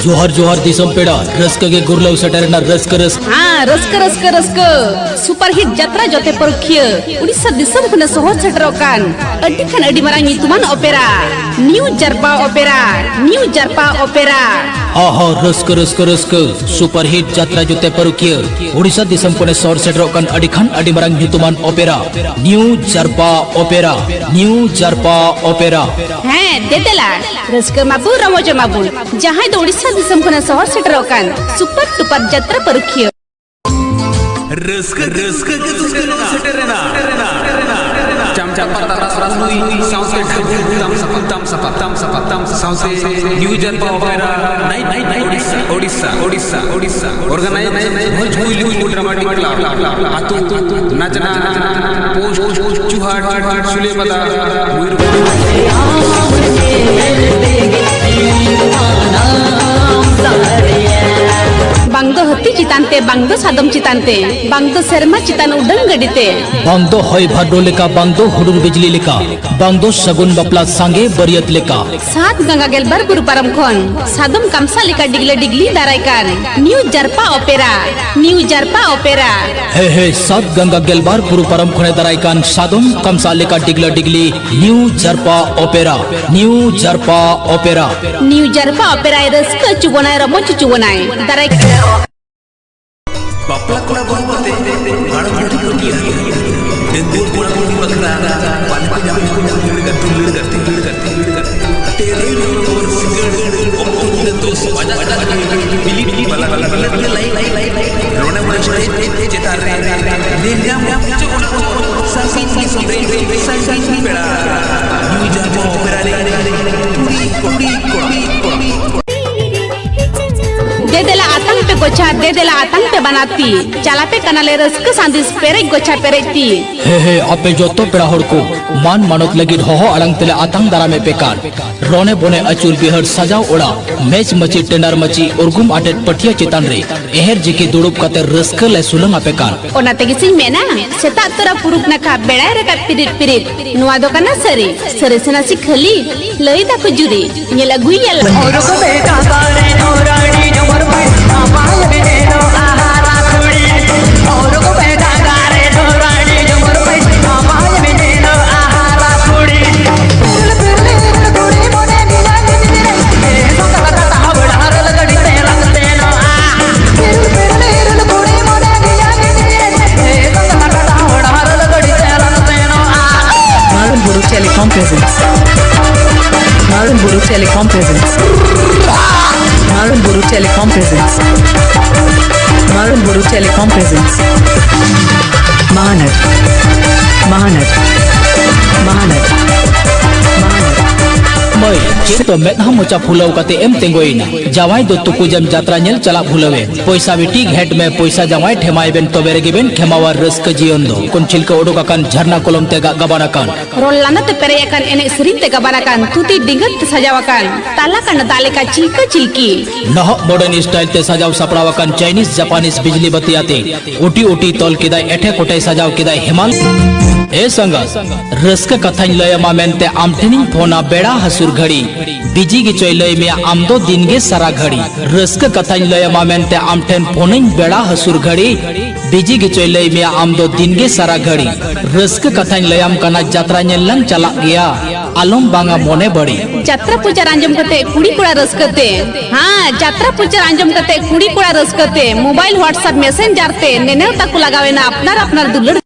जोहर जोहर दिसम पेड़ा rusk के गुरलौ सटरना rusk rusk हाँ rusk rusk rusk superhit जत्रा जोते परखिया उड़ीसा दिसम खुना सोहर सटरकान अडिखान अडी मारां नितुमान ओपेरा न्यू जारपा ओपेरा हाँ हाँ रस्क रस्क रस्क सुपरहिट जत्रा जोते परखिया उड़ीसा दिसम खुना सोहर सटरकान अडिखान अडी मारां नितुमान ओपेरा न्यू जारपा ओपेरा हैं देदेला रस्क माबू रमोज माबू जहां दो उड़ीसा दिसम खुना सोहर सटरकान सुपर टुपर जत्रा परखिया रस्क रस्क के तुझको सटरना चम चम रासुई साउंड तम साउंड न्यू जारपा opera night Odisha organise Bhojpuri dramatic club आतु नाचना पोस्ट चुहाट सुलेबला बांगदो हत्ती चितानते बांगदो सादम चितानते बांगदो शर्मा चितान उडन गडिते बांगदो हय भाद्रो लेका बांगदो हुडुर बिजली लेका बांगदो सगुन बपला सांगे बरियत लेका सात गंगा गेलबार गुरु परम खन सादम कामसा लेका डिगले डिगली दारायकान न्यू जारपा ओपेरा हे सात गंगा गेलबार गुरु परम खने दारायकान सादम कामसा लेका डिगला डिगली न्यू जारपा ओपेरा रस्क चुबनाय रमो चुबनाय दाराय बापला कोणा बोलते गाडगडी कोटी डेंगूर कोणा कोणी बकरा पालक जाम करते तेरे और सिगरेट और तो स्वादा बिली वाला लाई रोने वाले चेतार निजाम सासी सोरे बेड़ा न्यू जारपा ओपेरा दे देला आतंक पे बनाती चला पे कनाले रस्क सांदिस पेरे गोछा पेरेती हे आपे जोतो पेड़ा हड़ को मान मानत लगी हो अड़ंग तेले आतंक दारा में पेकार रोने बोने अचुल बिहर सजाव ओड़ा मैच मची टेंडर मची उर्गुम आटेट पटिया चितान रे एहर जिकी दुड़ुब कते रस्क ले सुलंगा पेकार ओना तेगी सिंह मेना सेता तोरा पुरुक नखा बेड़ाय रे का पिरित नुआ दो कना सरी सेना सि खली लई दा को जुरी नेला गुइयल और को बेटा तारे नोरानी जमर भाई आवाज में नो आहारा थोड़ी और को बेटा तारे नोरानी जमर भाई आवाज में नो आहारा थोड़ी थोड़ी मोने नीला नीले तो कलकत्ता हवड़ा लगड़ी ते लगते नो थोड़ी मोने नीला नीले तो कलकत्ता हवड़ा लगड़ी ते लगते no Marun Buru Telecom presents Marun Buru Telecom presents Marun Buru Telecom presents Marun Buru Telecom presents Mahanad मई चितो मेद हम मोचा फुलव कते एम तेंगोइना जावाई दो तुकु जम जात्रा नेल चला फुलवे पैसा बिटी घेट में पैसा जावाई ठेमाई बेन तोबेरे गिबेन ठेमावा रस्क जियन दो कुनचिल के ओडो कान झरना कोलम ते गबाना कान रोलाना ते पेरे कान एने सरिन ते गबाना कान तुती डिंगत सजावा कान ताला कान दाले का चिलकी नह मॉडर्न स्टाइल ते सजाव सपड़ावा कान चाइनीज जापानीज बिजली बतियाते ओटी तोल किदाय एठे कोटे सजाव किदाय हिमाल ए संगा रस्क कथाñ लयमा मेनते आमठेनिं फोना बेड़ा हसुर घड़ी बिजी गे चोय लय में आमदो दिन गे सारा घड़ी रस्क कथाñ लयमा मेनते आमठेन फोनिं बेड़ा हसुर घड़ी बिजी गे चोय लय में आमदो दिन गे सारा घड़ी रस्क कथाñ लयम कना जात्रा नेलन चला गया आलम बांगा मोने बड़ी जात्रा पूजा आंजम कते कुड़ी कुड़ा रस्कते हां जात्रा पूजा आंजम कते कुड़ी कुड़ा रस्कते मोबाइल व्हाट्सएप मैसेंजर ते नेने तक लगावे ना अपनार दुलड़